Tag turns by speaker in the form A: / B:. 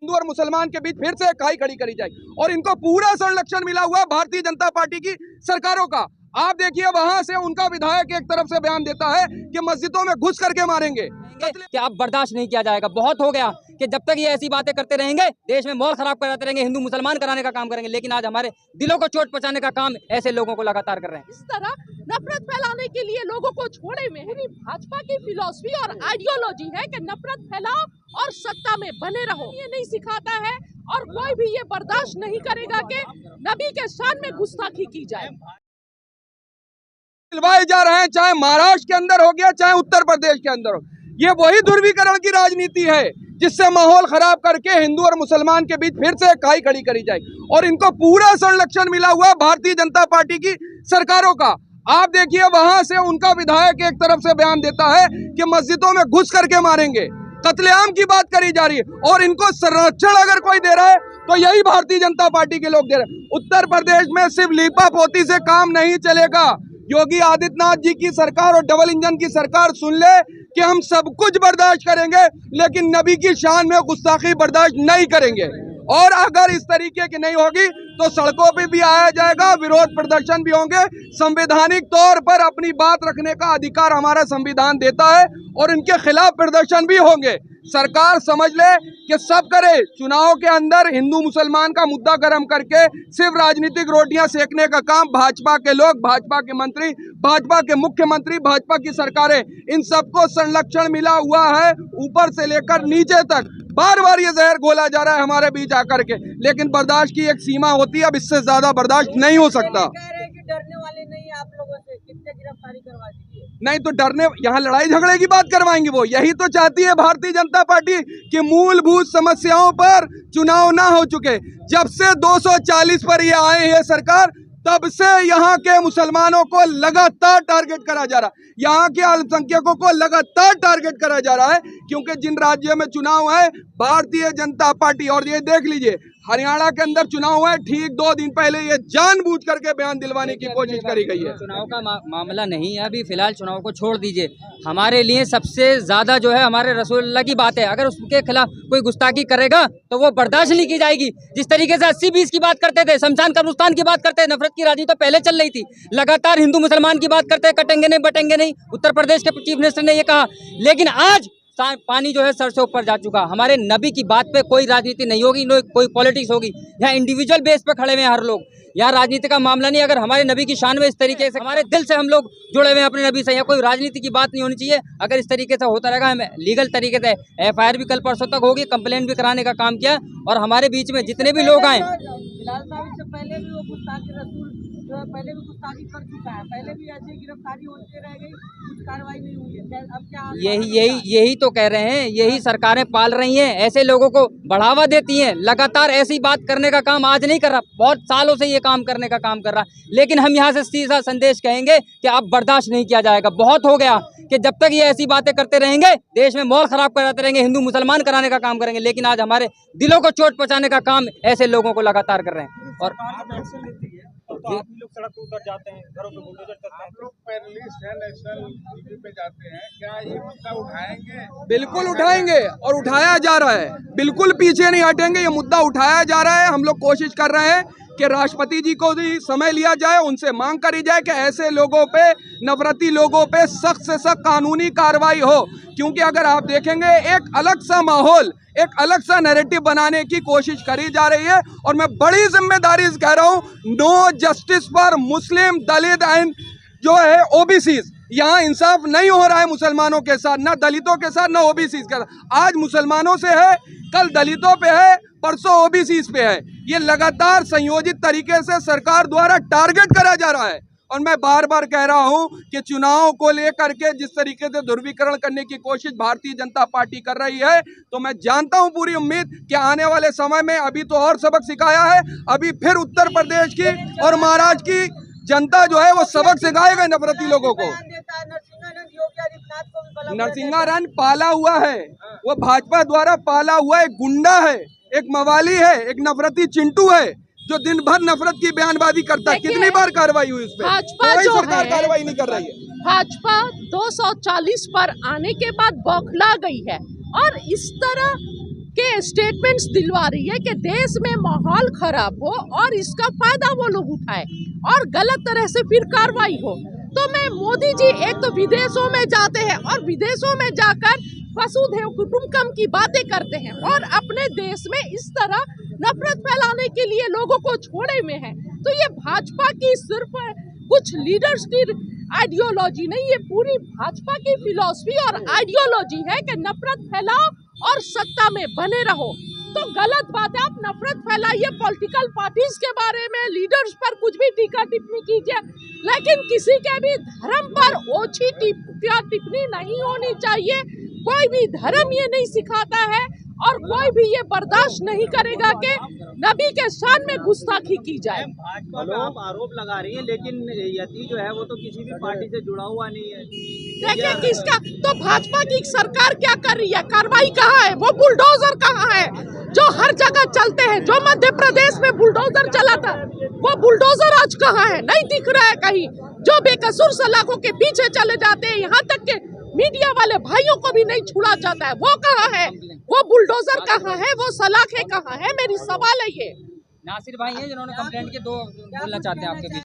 A: हिंदू और मुसलमान के बीच फिर से खाई खड़ी करी जाएगी और इनको पूरा संरक्षण मिला हुआ है भारतीय जनता पार्टी की सरकारों का। आप देखिए वहां से उनका विधायक एक तरफ से बयान देता है कि मस्जिदों में घुस करके मारेंगे
B: कि अब बर्दाश्त नहीं किया जाएगा। बहुत हो गया कि जब तक ये ऐसी बातें करते रहेंगे, देश में माहौल खराब कराते रहेंगे, हिंदू मुसलमान कराने का काम करेंगे, लेकिन आज हमारे दिलों को चोट पहुंचाने का काम ऐसे लोगों को लगातार कर रहे हैं।
C: इस तरह नफरत फैलाने के लिए लोगों को छोड़े में है। भाजपा की फिलॉसफी और आइडियोलॉजी है कि नफरत फैलाओ और सत्ता में बने रहो। ये नहीं सिखाता है और कोई भी ये बर्दाश्त नहीं करेगा कि नबी के शान में गुस्ताखी की जाए।
A: दिलवाए जा रहे हैं, चाहे महाराष्ट्र के अंदर हो गया चाहे उत्तर प्रदेश के अंदर हो। ये वही ध्रुवीकरण की राजनीति है जिससे माहौल खराब करके हिंदू और मुसलमान के बीच फिर से खाई खड़ी करी जाएगी और इनको पूरा संरक्षण मिला हुआ है भारतीय जनता पार्टी की सरकारों का। आप देखिए वहां से उनका विधायक एक तरफ से बयान देता है कि मस्जिदों में घुस करके मारेंगे, कत्लेआम की बात करी जा रही है और इनको संरक्षण अगर कोई दे रहा है तो यही भारतीय जनता पार्टी के लोग दे रहे हैं। उत्तर प्रदेश में सिर्फ लीपा पोती से काम नहीं चलेगा। योगी आदित्यनाथ जी की सरकार और डबल इंजन की सरकार सुन ले कि हम सब कुछ बर्दाश्त करेंगे लेकिन नबी की शान में गुस्ताखी बर्दाश्त नहीं करेंगे। और अगर इस तरीके की नहीं होगी तो सड़कों पे भी आया जाएगा, विरोध प्रदर्शन भी होंगे। संवैधानिक तौर पर अपनी बात रखने का अधिकार हमारा संविधान देता है और इनके खिलाफ प्रदर्शन भी होंगे। सरकार समझ ले कि सब करे, चुनाव के अंदर हिंदू मुसलमान का मुद्दा गर्म करके सिर्फ राजनीतिक रोटियां सेकने का काम भाजपा के लोग, भाजपा के मंत्री, भाजपा के मुख्यमंत्री, भाजपा की सरकारें, इन सबको संरक्षण मिला हुआ है ऊपर से लेकर नीचे तक। बार बार ये जहर घोला जा रहा है हमारे बीच आकर के, लेकिन बर्दाश्त की एक सीमा होती है, अब इससे ज्यादा बर्दाश्त नहीं हो सकता।
D: डरने वाले नहीं आप लोगों से, कितने गिरफ्तारी करवा दीजिए।
A: नहीं तो डरने, यहाँ लड़ाई झगड़े की बात करवाएंगे वो, यही तो चाहती है भारतीय जनता पार्टी कि मूलभूत समस्याओं पर चुनाव ना हो चुके। जब से 240 पर ये आए हैं सरकार, तब से यहाँ के मुसलमानों को लगातार टारगेट करा जा रहा है, यहाँ के अल्पसंख्यकों को लगातार टारगेट करा जा रहा है, क्योंकि जिन राज्यों में चुनाव है भारतीय जनता पार्टी, और ये देख लीजिए हरियाणा के अंदर चुनाव है, ठीक 2 दिन पहले ये जानबूझ करके बयान दिलवाने की कोशिश करी गई है।
B: चुनाव का मामला नहीं है, अभी फिलहाल चुनाव को छोड़ दीजिए। हमारे लिए सबसे ज्यादा जो है हमारे रसूलुल्लाह की बात है। अगर उसके खिलाफ कोई गुस्ताखी करेगा तो वो बर्दाश्त नहीं की जाएगी। जिस तरीके से 80-20 की बात करते थे, शमशान कब्रिस्तान की बात करते थे, नफरत की राजनीति तो पहले चल रही थी। लगातार हिंदू मुसलमान की बात करते, कटेंगे नहीं बटेंगे नहीं, उत्तर प्रदेश के चीफ मिनिस्टर ने ये कहा, लेकिन आज पानी जो है सर से ऊपर जा चुका। हमारे नबी की बात पे कोई राजनीति नहीं होगी, कोई पॉलिटिक्स होगी। यहाँ इंडिविजुअल बेस पे खड़े हुए हैं हर लोग, यहाँ राजनीति का मामला नहीं। अगर हमारे नबी की शान में इस तरीके से हमारे दिल से हम लोग जुड़े हुए हैं अपने नबी से, यहाँ कोई राजनीति की बात नहीं होनी चाहिए। अगर इस तरीके से होता रहेगा, हम लीगल तरीके से FIR भी कल परसों तक होगी, कंप्लेंट भी कराने का काम किया। और हमारे बीच में जितने भी लोग आए,
D: फिलहाल साहब इससे पहले भी वो गुस्ताखी रसूल जो है पहले भी गुस्ताखी कर चुका है, पहले भी ऐसे गिरफ्तारी होती रह गई, कुछ कार्रवाई नहीं हुई है। अब क्या
B: यही तो कह रहे हैं, यही सरकारें पाल रही हैं, ऐसे लोगों को बढ़ावा देती हैं। लगातार ऐसी बात करने का काम आज नहीं कर रहा, बहुत सालों से ये काम करने का काम कर रहा। लेकिन हम यहाँ से सीधा संदेश कहेंगे कि अब बर्दाश्त नहीं किया जाएगा। बहुत हो गया कि जब तक ये ऐसी बातें करते रहेंगे, देश में माहौल खराब कराते रहेंगे, हिंदू मुसलमान कराने का काम करेंगे, लेकिन आज हमारे दिलों को चोट पहुंचाने का काम ऐसे लोगों को लगातार कर रहे हैं। और
E: तो आप लोग सड़क पे उतर जाते हैं, घरों पे बुलडोजर करते हैं,
F: आप लोग पैनलिस्ट हैं, नेशनल टीवी पे जाते हैं, क्या ये मुद्दा उठाएंगे?
A: बिल्कुल उठाएंगे और उठाया जा रहा है, बिल्कुल पीछे नहीं हटेंगे। ये मुद्दा उठाया जा रहा है। हम लोग कोशिश कर रहे हैं कि राष्ट्रपति जी को भी समय लिया जाए, उनसे मांग करी जाए कि ऐसे लोगों पे, नफरती लोगों पे सख्त से सख्त कानूनी कार्रवाई हो। क्योंकि अगर आप देखेंगे एक अलग सा माहौल, एक अलग सा नैरेटिव बनाने की कोशिश करी जा रही है। और मैं बड़ी जिम्मेदारी से कह रहा हूँ, no justice for Muslim, Dalit and जो है OBC। यहाँ इंसाफ नहीं हो रहा है मुसलमानों के साथ, ना दलितों के साथ, ना OBC के साथ। आज मुसलमानों से है, कल दलितों पे है, परसों OBC पे है। ये लगातार संयोजित तरीके से सरकार द्वारा टारगेट करा जा रहा है। और मैं बार बार कह रहा हूं कि चुनाव को लेकर के जिस तरीके से ध्रुवीकरण करने की कोशिश भारतीय जनता पार्टी कर रही है, तो मैं जानता हूं, पूरी उम्मीद कि आने वाले समय में, अभी तो और सबक सिखाया है, अभी फिर उत्तर प्रदेश की और महाराष्ट्र की जनता जो है वो सबक सिखाएगा नफरती लोगों को। नरसिंहारान पाला हुआ है, वो भाजपा द्वारा पाला हुआ एक गुंडा है, एक मवाली है, एक नफरती चिंटू है जो दिन भर नफरत की बयानबाजी करता है। कितनी बार कार्रवाई हुई उस पर?
C: भाजपा
A: कोई
C: जो
A: सरकार
C: है,
A: कार्रवाई नहीं कर रही है।
C: भाजपा 240 पर आने के बाद बौखला गई है और इस तरह के स्टेटमेंट्स दिलवा रही है कि देश में माहौल खराब हो और इसका फायदा वो लोग उठाए और गलत तरह से फिर कार्रवाई हो। तो मैं मोदी जी एक तो विदेशों में जाते हैं और विदेशों में जाकर वसुधैव कुटुंबकम की बातें करते हैं और अपने देश में इस तरह नफरत फैलाने के लिए लोगों को छोड़े हुए हैं। तो ये भाजपा की सिर्फ कुछ लीडर्स की आइडियोलॉजी नहीं, ये पूरी भाजपा की फिलॉसफी और आइडियोलॉजी है कि नफरत फैलाओ और सत्ता में बने रहो। तो गलत बात है, आप नफरत फैलाइए पॉलिटिकल पार्टीज के बारे में, लीडर्स पर कुछ भी टीका टिप्पणी कीजिए, लेकिन किसी के भी धर्म पर ओछी टीका टिप्पणी नहीं होनी चाहिए। कोई भी धर्म ये नहीं सिखाता है और कोई भी ये बर्दाश्त नहीं करेगा कि नबी के शान में गुस्ताखी की जाए।
D: भाजपा पे आप आरोप लगा रही है, लेकिन यति जो है वो तो किसी भी पार्टी से जुड़ा हुआ नहीं है।
C: देखिए किसका, तो भाजपा की सरकार क्या कर रही है, कार्रवाई कहाँ है, वो बुलडोजर कहाँ है जो हर जगह चलते हैं। जो मध्य प्रदेश में बुलडोजर चला था वो बुलडोजर आज कहाँ है, नहीं दिख रहा है कहीं। जो बेकसूर सलाखों के पीछे चले जाते हैं, यहाँ तक के मीडिया वाले भाइयों को भी नहीं छुड़ा जाता है, वो कहाँ है, वो बुलडोजर कहाँ है, वो सलाखें कहाँ है, मेरी सवाल है ये।
B: नासिर भाई हैं जिन्होंने कंप्लेंट के दो बोलना चाहते हैं आपके बीच।